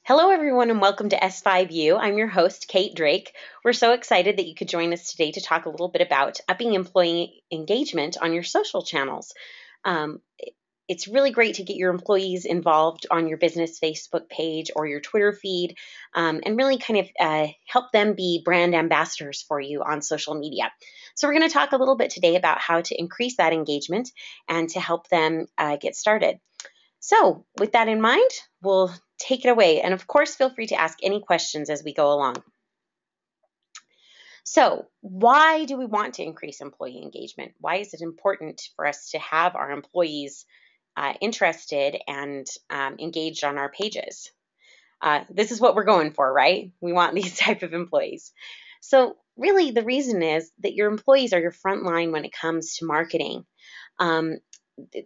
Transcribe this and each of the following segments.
Hello, everyone, and welcome to S5U. I'm your host, Kate Drake. We're so excited that you could join us today to talk a little bit about upping employee engagement on your social channels. Um, it's really great to get your employees involved on your business Facebook page or your Twitter feed and really kind of help them be brand ambassadors for you on social media. So, we're going to talk a little bit today about how to increase that engagement and to help them get started. So, with that in mind, we'll take it away. And of course, feel free to ask any questions as we go along. So, why do we want to increase employee engagement? Why is it important for us to have our employees interested and engaged on our pages? This is what we're going for, right? We want these type of employees. So, really, the reason is that your employees are your front line when it comes to marketing.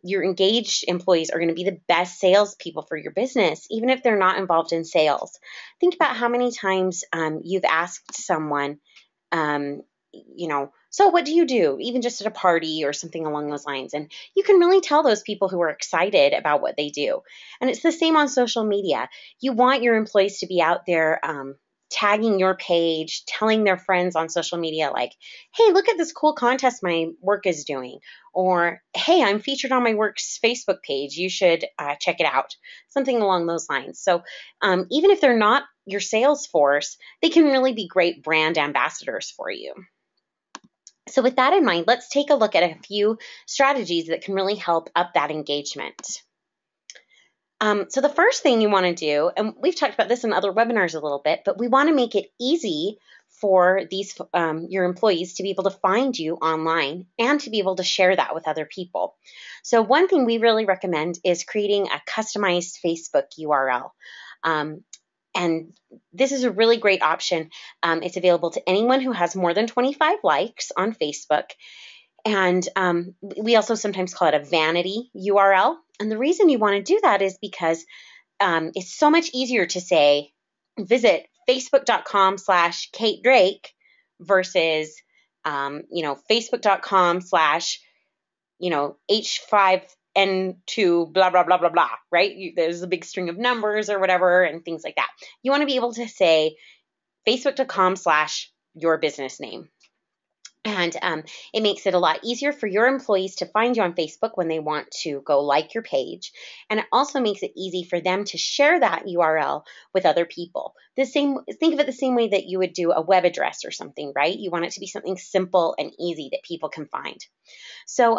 Your engaged employees are going to be the best salespeople for your business, even if they're not involved in sales. Think about how many times you've asked someone, so what do you do? Even just at a party or something along those lines. And you can really tell those people who are excited about what they do. And it's the same on social media. You want your employees to be out there tagging your page, telling their friends on social media, like, hey, look at this cool contest my work is doing. Or, hey, I'm featured on my work's Facebook page. You should check it out. Something along those lines. So even if they're not your sales force, they can really be great brand ambassadors for you. So with that in mind, let's take a look at a few strategies that can really help up that engagement. So the first thing you want to do, and we've talked about this in other webinars a little bit, but we want to make it easy for these your employees to be able to find you online and to be able to share that with other people. So one thing we really recommend is creating a customized Facebook URL. And this is a really great option. It's available to anyone who has more than 25 likes on Facebook. And we also sometimes call it a vanity URL. And the reason you want to do that is because it's so much easier to say, visit facebook.com/Kate Drake versus, facebook.com/, H5N2 blah, blah, blah, blah, blah, right? There's a big string of numbers or whatever and things like that. You want to be able to say facebook.com/your business name. And it makes it a lot easier for your employees to find you on Facebook when they want to go like your page. And it also makes it easy for them to share that URL with other people. Think of it the same way that you would do a web address or something, right? You want it to be something simple and easy that people can find. So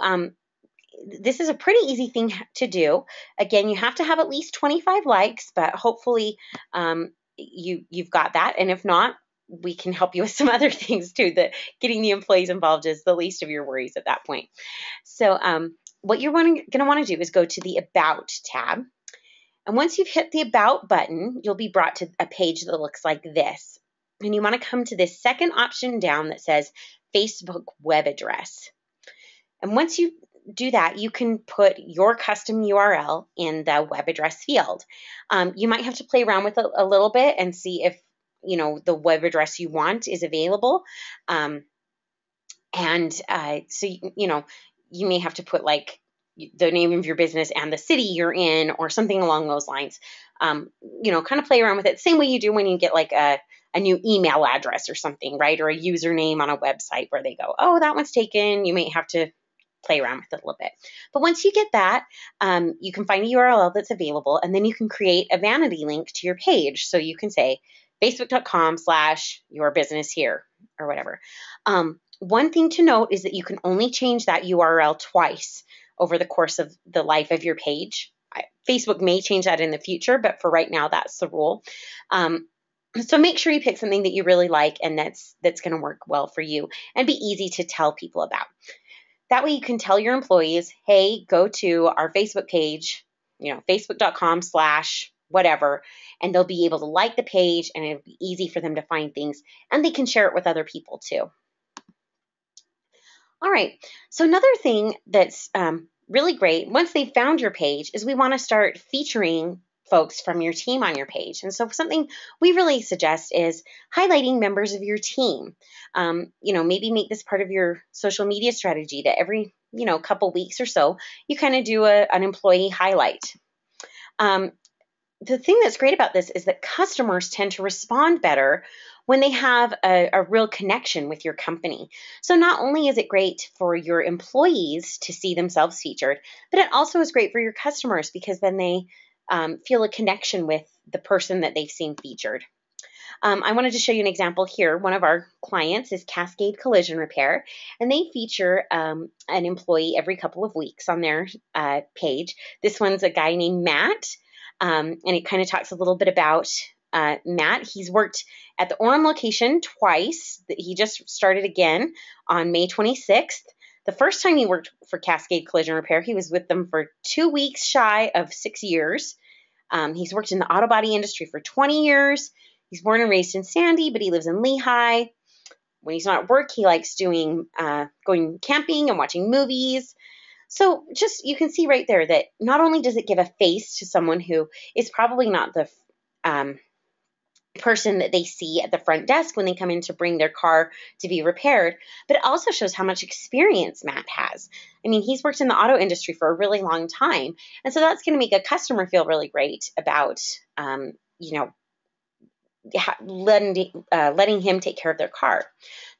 this is a pretty easy thing to do. Again, you have to have at least 25 likes, but hopefully you've got that. And if not, we can help you with some other things too. That getting the employees involved is the least of your worries at that point. So what you're going to want to do is go to the About tab. And once you've hit the About button, you'll be brought to a page that looks like this. And you want to come to this second option down that says Facebook web address. And once you do that, you can put your custom URL in the web address field. You might have to play around with it a little bit and see if the web address you want is available. So you may have to put like the name of your business and the city you're in or something along those lines. Kind of play around with it. Same way you do when you get like a new email address or something, right? Or a username on a website where they go, oh, that one's taken. You may have to play around with it a little bit. But once you get that, you can find a URL that's available, and then you can create a vanity link to your page. So you can say facebook.com/your business here or whatever. One thing to note is that you can only change that URL twice over the course of the life of your page. Facebook may change that in the future, but for right now, that's the rule. So make sure you pick something that you really like and that's going to work well for you and be easy to tell people about. That way you can tell your employees, hey, go to our Facebook page, facebook.com/whatever, and they'll be able to like the page and it'll be easy for them to find things and they can share it with other people too. All right, so another thing that's really great, once they've found your page, is we want to start featuring folks from your team on your page. And so something we really suggest is highlighting members of your team. Maybe make this part of your social media strategy that every, couple weeks or so, you kind of do an employee highlight. the thing that's great about this is that customers tend to respond better when they have a real connection with your company. So not only is it great for your employees to see themselves featured, but it also is great for your customers because then they feel a connection with the person that they've seen featured. I wanted to show you an example here. One of our clients is Cascade Collision Repair, and they feature an employee every couple of weeks on their page. This one's a guy named Matt, and it kind of talks a little bit about Matt. He's worked at the Orem location twice. He just started again on May 26th. The first time he worked for Cascade Collision Repair, he was with them for 2 weeks shy of 6 years. He's worked in the auto body industry for 20 years. He's born and raised in Sandy, but he lives in Lehigh. When he's not at work, he likes doing going camping and watching movies. So just you can see right there that not only does it give a face to someone who is probably not the person that they see at the front desk when they come in to bring their car to be repaired, but it also shows how much experience Matt has. I mean, he's worked in the auto industry for a really long time, and so that's going to make a customer feel really great about, letting him take care of their car.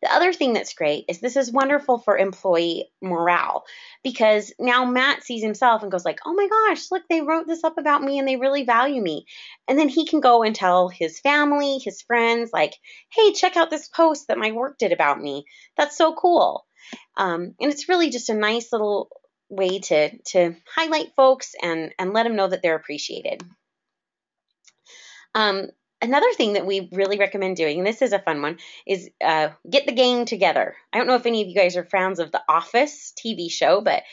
The other thing that's great is this is wonderful for employee morale because now Matt sees himself and goes like, oh my gosh, look, they wrote this up about me and they really value me. And then he can go and tell his family, his friends, like, hey, check out this post that my work did about me. That's so cool. And it's really just a nice little way to highlight folks and let them know that they're appreciated. Another thing that we really recommend doing, and this is a fun one, is get the gang together. I don't know if any of you guys are fans of The Office TV show, but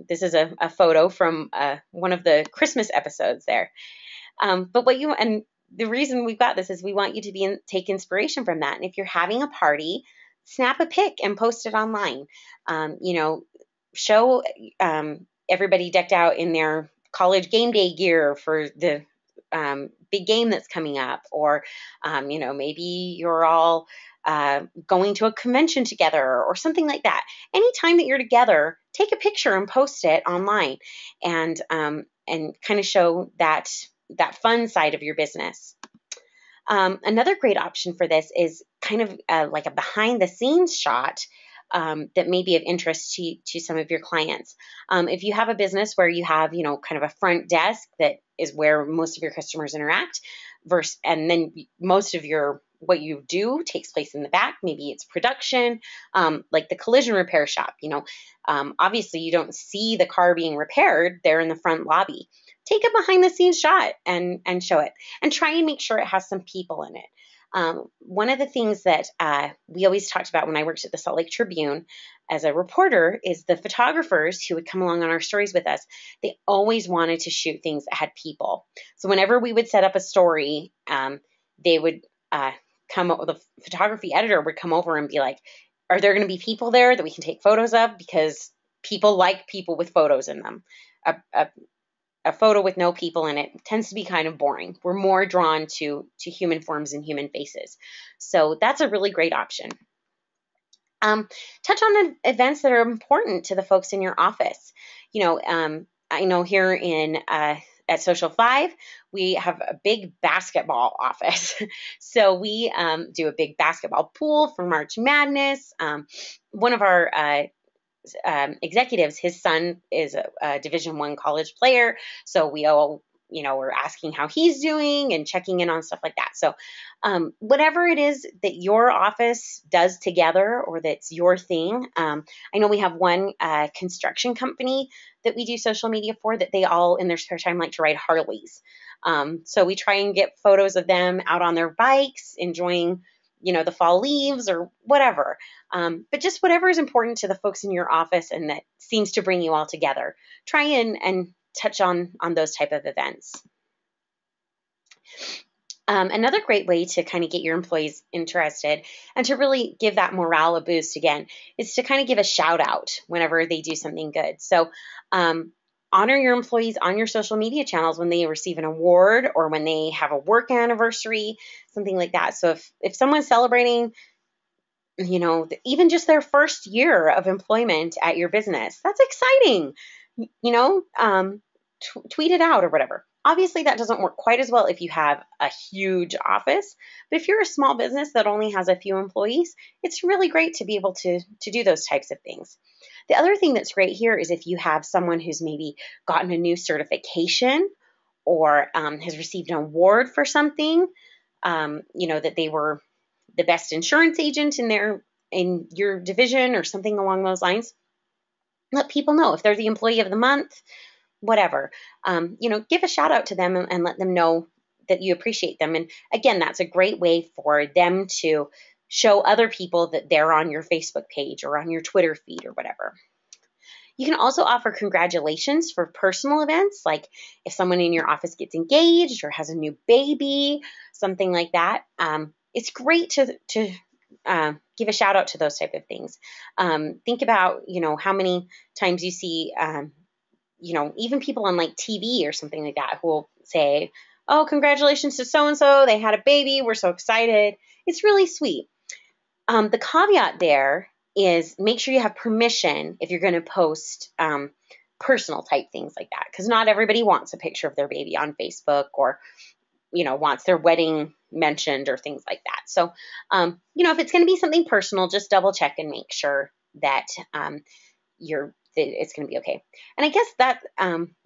this is a photo from one of the Christmas episodes there. And the reason we've got this is we want you to take inspiration from that. And if you're having a party, snap a pic and post it online. Show everybody decked out in their college game day gear for the big game that's coming up, or maybe you're all going to a convention together or something like that. Anytime that you're together, take a picture and post it online, and kind of show that fun side of your business. Another great option for this is kind of like a behind the scenes shot that may be of interest to some of your clients. If you have a business where you have, kind of a front desk that is where most of your customers interact, and then most of what you do takes place in the back. Maybe it's production, like the collision repair shop. Obviously you don't see the car being repaired there in the front lobby. Take a behind the scenes shot and show it, and try and make sure it has some people in it. One of the things that we always talked about when I worked at the Salt Lake Tribune as a reporter is the photographers who would come along on our stories with us. They always wanted to shoot things that had people. So whenever we would set up a story, they would the photography editor would come over and be like, are there going to be people there that we can take photos of? Because people like people with photos in them. A photo with no people in it tends to be kind of boring. We're more drawn to human forms and human faces. So that's a really great option. Touch on events that are important to the folks in your office. I know here at Social 5, we have a big basketball office. So we do a big basketball pool for March Madness. One of our executives, his son is a Division I college player. So we all, we're asking how he's doing and checking in on stuff like that. So whatever it is that your office does together or that's your thing. I know we have one construction company that we do social media for that they all in their spare time like to ride Harleys. So we try and get photos of them out on their bikes, enjoying the fall leaves or whatever. But just whatever is important to the folks in your office and that seems to bring you all together. Try and touch on those type of events. Another great way to kind of get your employees interested and to really give that morale a boost again is to kind of give a shout out whenever they do something good. So honor your employees on your social media channels when they receive an award or when they have a work anniversary, something like that. So if someone's celebrating, even just their first year of employment at your business, that's exciting. Tweet it out or whatever. Obviously, that doesn't work quite as well if you have a huge office, but if you're a small business that only has a few employees, it's really great to be able to do those types of things. The other thing that's great here is if you have someone who's maybe gotten a new certification or has received an award for something, that they were the best insurance agent in your division or something along those lines. Let people know if they're the employee of the month, whatever. Give a shout out to them and let them know that you appreciate them. And again, that's a great way for them to show other people that they're on your Facebook page or on your Twitter feed or whatever. You can also offer congratulations for personal events, like if someone in your office gets engaged or has a new baby, something like that. It's great to give a shout out to those type of things. Think about, how many times you see, even people on like TV or something like that who will say, oh, congratulations to so-and-so, they had a baby, we're so excited. It's really sweet. The caveat there is make sure you have permission if you're going to post personal type things like that, because not everybody wants a picture of their baby on Facebook or, wants their wedding mentioned or things like that. So, if it's going to be something personal, just double check and make sure that it's going to be okay. And I guess that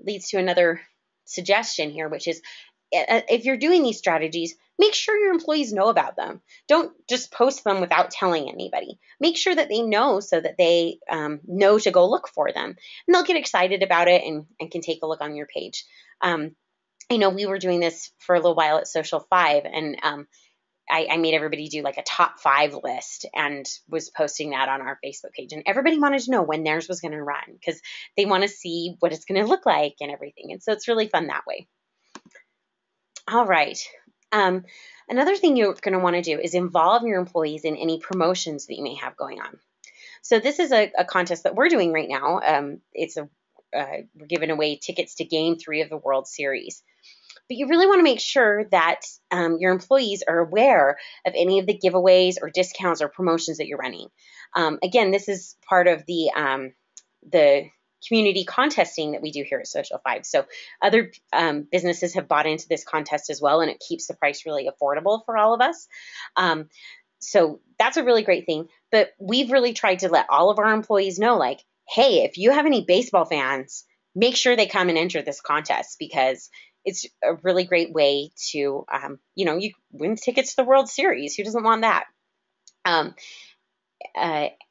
leads to another suggestion here, which is if you're doing these strategies, make sure your employees know about them. Don't just post them without telling anybody. Make sure that they know so that they know to go look for them. And they'll get excited about it and can take a look on your page. I know we were doing this for a little while at Social 5, and I made everybody do like a top 5 list and was posting that on our Facebook page. And everybody wanted to know when theirs was going to run because they want to see what it's going to look like and everything. And so it's really fun that way. All right. Another thing you're going to want to do is involve your employees in any promotions that you may have going on. So this is a contest that we're doing right now. We're giving away tickets to Game 3 of the World Series. But you really want to make sure that your employees are aware of any of the giveaways or discounts or promotions that you're running. Again, this is part of the community contesting that we do here at Social 5. So other businesses have bought into this contest as well, and it keeps the price really affordable for all of us. So that's a really great thing. But we've really tried to let all of our employees know, like, hey, if you have any baseball fans, make sure they come and enter this contest because it's a really great way to, you win tickets to the World Series. Who doesn't want that?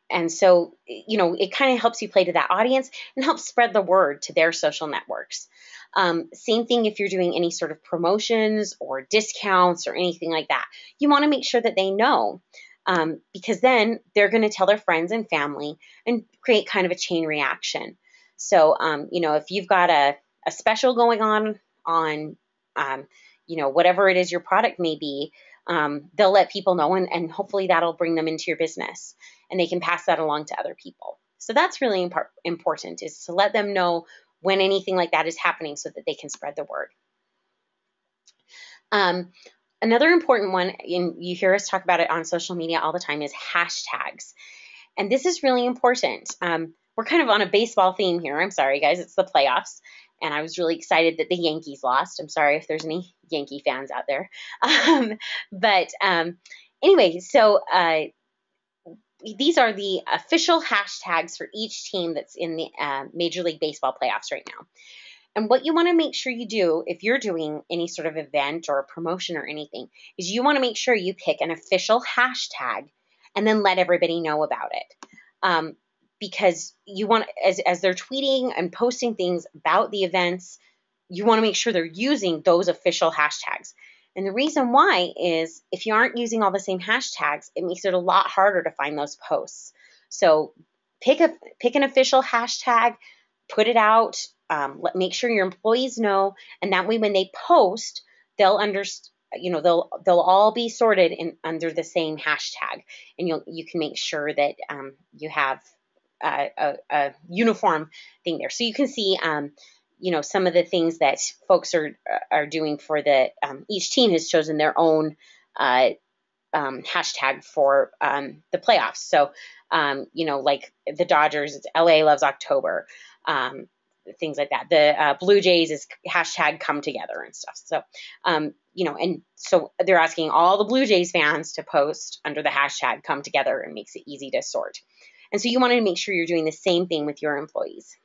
And so, it kind of helps you play to that audience and helps spread the word to their social networks. Same thing if you're doing any sort of promotions or discounts or anything like that. You want to make sure that they know because then they're going to tell their friends and family and create kind of a chain reaction. So, if you've got a special going on, whatever it is your product may be, they'll let people know and hopefully that'll bring them into your business and they can pass that along to other people. So that's really important is to let them know when anything like that is happening so that they can spread the word. Another important one, and you hear us talk about it on social media all the time, is hashtags. And this is really important. We're kind of on a baseball theme here. I'm sorry, guys. It's the playoffs. And I was really excited that the Yankees lost. I'm sorry if there's any Yankee fans out there. Anyway, so these are the official hashtags for each team that's in the Major League Baseball playoffs right now. And what you want to make sure you do if you're doing any sort of event or a promotion or anything is you want to make sure you pick an official hashtag and then let everybody know about it. Because you want, as they're tweeting and posting things about the events, you want to make sure they're using those official hashtags. And the reason why is if you aren't using all the same hashtags, it makes it a lot harder to find those posts. So pick an official hashtag, put it out, make sure your employees know, and that way when they post, they'll understand. They'll all be sorted under the same hashtag, and you can make sure that you have a uniform thing there. So you can see, some of the things that folks are doing for the each team has chosen their own hashtag for the playoffs. So, like the Dodgers, it's LA loves October. things like that. The Blue Jays is hashtag come together and stuff. So, and so they're asking all the Blue Jays fans to post under the hashtag come together, and makes it easy to sort. And so you want to make sure you're doing the same thing with your employees.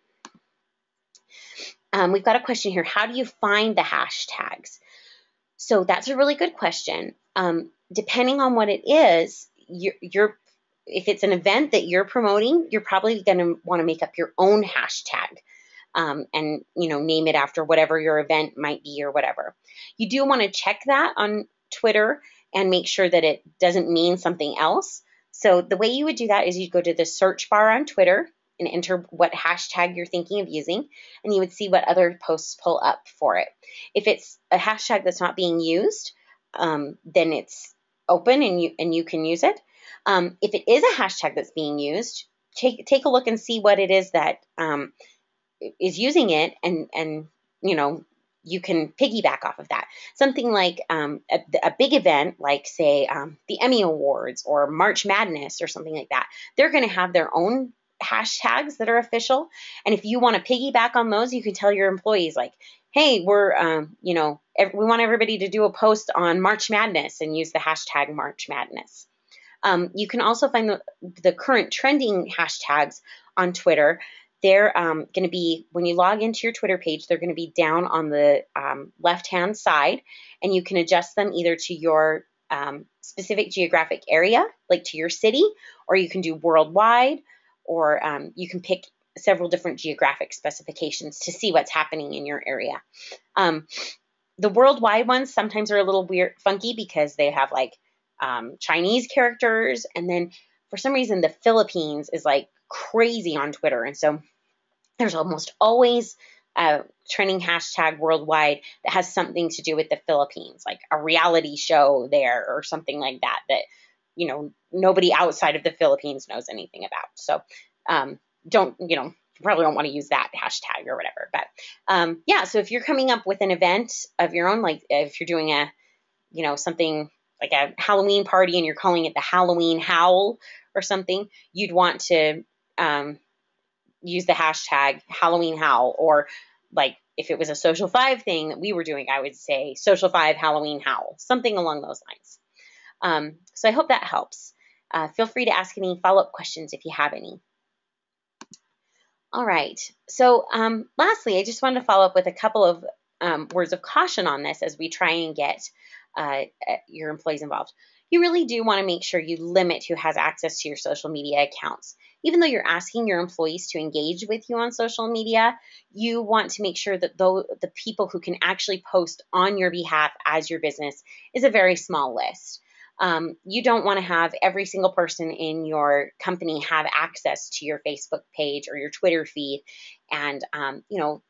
We've got a question here. How do you find the hashtags? So that's a really good question. Depending on what it is, if it's an event that you're promoting, you're probably going to want to make up your own hashtag. And name it after whatever your event might be or whatever. You do want to check that on Twitter and make sure that it doesn't mean something else. So the way you would do that is you go to the search bar on Twitter and enter what hashtag you're thinking of using, and you would see what other posts pull up for it. If it's a hashtag that's not being used, then it's open and you can use it. If it is a hashtag that's being used, take a look and see what it is that is using it, and you can piggyback off of that. Something like a big event, like say the Emmy Awards or March Madness or something like that. They're going to have their own hashtags that are official, and if you want to piggyback on those, you can tell your employees like, hey, we're we want everybody to do a post on March Madness and use the hashtag March Madness. You can also find the current trending hashtags on Twitter. They're going to be, when you log into your Twitter page, they're going to be down on the left-hand side, and you can adjust them either to your specific geographic area, like to your city, or you can do worldwide, or you can pick several different geographic specifications to see what's happening in your area. The worldwide ones sometimes are a little weird, funky, because they have like Chinese characters, and then for some reason the Philippines is like crazy on Twitter, and so there's almost always a trending hashtag worldwide that has something to do with the Philippines, like a reality show there or something like that nobody outside of the Philippines knows anything about. So you probably don't want to use that hashtag or whatever. But so if you're coming up with an event of your own, like if you're doing something like a Halloween party and you're calling it the Halloween Howl or something, you'd want to use the hashtag Halloween Howl, or like if it was a Social 5 thing that we were doing, I would say Social 5 Halloween Howl, something along those lines. So I hope that helps. Feel free to ask any follow-up questions if you have any. All right. So lastly, I just wanted to follow up with a couple of words of caution on this as we try and get your employees involved. You really do want to make sure you limit who has access to your social media accounts. Even though you're asking your employees to engage with you on social media, you want to make sure that the people who can actually post on your behalf as your business is a very small list. You don't want to have every single person in your company have access to your Facebook page or your Twitter feed. And,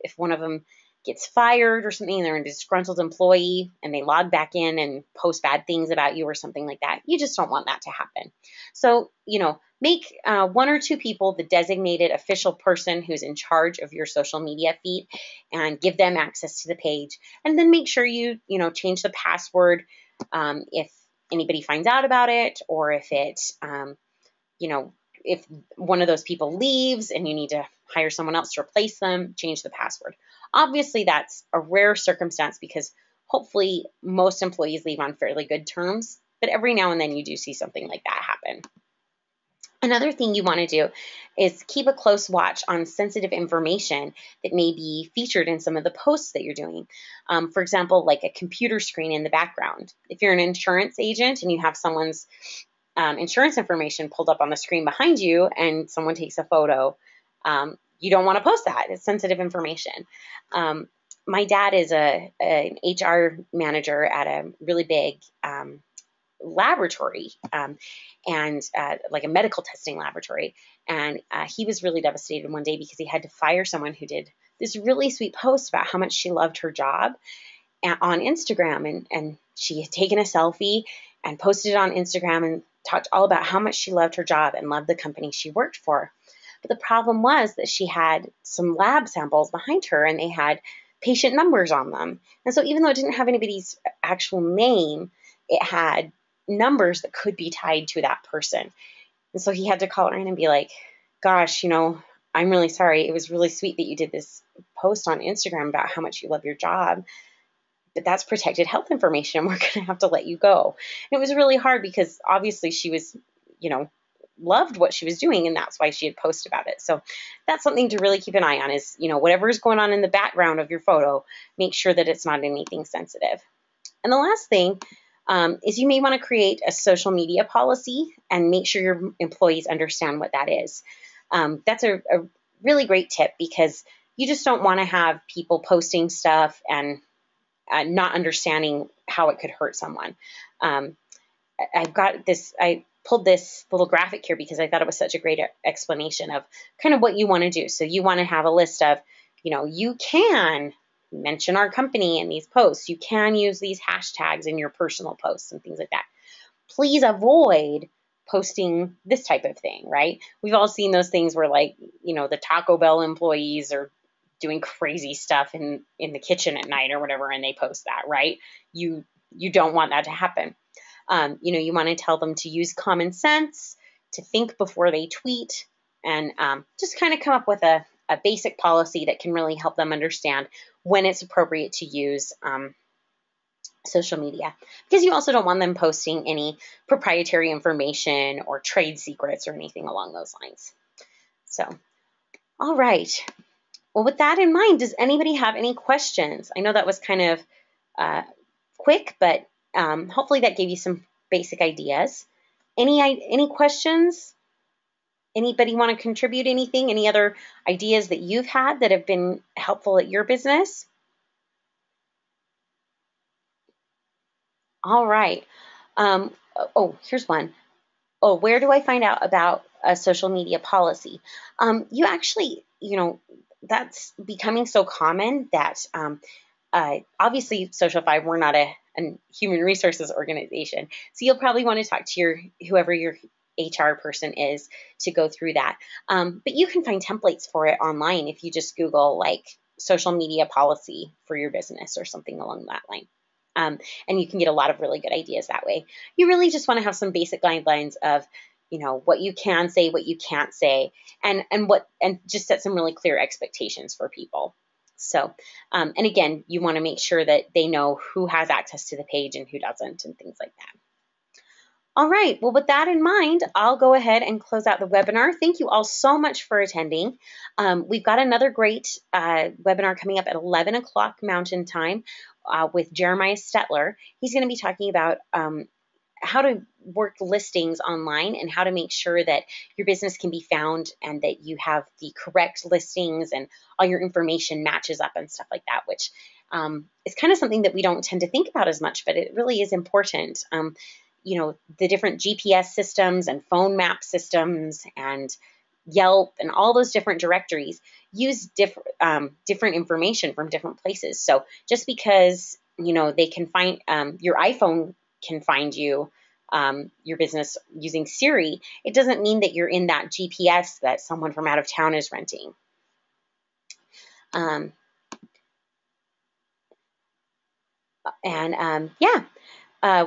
if one of them gets fired or something, they're a disgruntled employee and they log back in and post bad things about you or something like that, you just don't want that to happen. So, make one or two people the designated official person who's in charge of your social media feed, and give them access to the page. And then make sure you change the password if anybody finds out about it, or if it, if one of those people leaves and you need to hire someone else to replace them, change the password. Obviously, that's a rare circumstance because hopefully most employees leave on fairly good terms, but every now and then you do see something like that happen. Another thing you want to do is keep a close watch on sensitive information that may be featured in some of the posts that you're doing. For example, like a computer screen in the background. If you're an insurance agent and you have someone's insurance information pulled up on the screen behind you and someone takes a photo, you don't want to post that. It's sensitive information. My dad is an HR manager at a really big laboratory, and like a medical testing laboratory. And he was really devastated one day because he had to fire someone who did this really sweet post about how much she loved her job on Instagram. And she had taken a selfie and posted it on Instagram and talked all about how much she loved her job and loved the company she worked for. But the problem was that she had some lab samples behind her and they had patient numbers on them. And so even though it didn't have anybody's actual name, it had numbers that could be tied to that person. And so he had to call her in and be like, gosh, I'm really sorry. It was really sweet that you did this post on Instagram about how much you love your job, but that's protected health information. We're going to have to let you go. And it was really hard because obviously she was, loved what she was doing, and that's why she had posted about it. So that's something to really keep an eye on is, whatever is going on in the background of your photo, make sure that it's not anything sensitive. And the last thing is you may want to create a social media policy and make sure your employees understand what that is. That's a really great tip because you just don't want to have people posting stuff and not understanding how it could hurt someone. I pulled this little graphic here because I thought it was such a great explanation of kind of what you want to do. So you want to have a list of, you can mention our company in these posts. You can use these hashtags in your personal posts and things like that. Please avoid posting this type of thing, right? We've all seen those things where the Taco Bell employees are doing crazy stuff in the kitchen at night or whatever, and they post that, right? You don't want that to happen. You want to tell them to use common sense, to think before they tweet, and just kind of come up with a basic policy that can really help them understand when it's appropriate to use social media. Because you also don't want them posting any proprietary information or trade secrets or anything along those lines. So, all right. Well, with that in mind, does anybody have any questions? I know that was kind of quick, but hopefully that gave you some basic ideas. Any questions? Anybody want to contribute anything? Any other ideas that you've had that have been helpful at your business? All right. Here's one. Where do I find out about a social media policy? You actually, that's becoming so common that obviously Social 5, we're not a human resources organization. So you'll probably want to talk to whoever your HR person is to go through that. But you can find templates for it online if you just Google social media policy for your business or something along that line. And you can get a lot of really good ideas that way. You really just want to have some basic guidelines of, what you can say, what you can't say, and just set some really clear expectations for people. So, and again, you want to make sure that they know who has access to the page and who doesn't and things like that. All right. Well, with that in mind, I'll go ahead and close out the webinar. Thank you all so much for attending. We've got another great webinar coming up at 11 o'clock Mountain Time with Jeremiah Stetler. He's going to be talking about how to work listings online and how to make sure that your business can be found and that you have the correct listings and all your information matches up and stuff like that, which is kind of something that we don't tend to think about as much, but it really is important. The different GPS systems and phone map systems and Yelp and all those different directories use different information from different places. So just because, they can find your iPhone can find you, your business using Siri, it doesn't mean that you're in that GPS that someone from out of town is renting.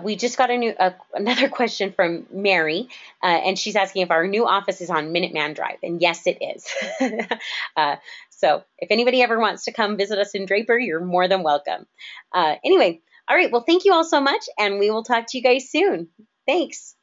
We just got another question from Mary, and she's asking if our new office is on Minuteman Drive, and yes, it is. So if anybody ever wants to come visit us in Draper, you're more than welcome. Anyway, all right, well, thank you all so much, and we will talk to you guys soon. Thanks.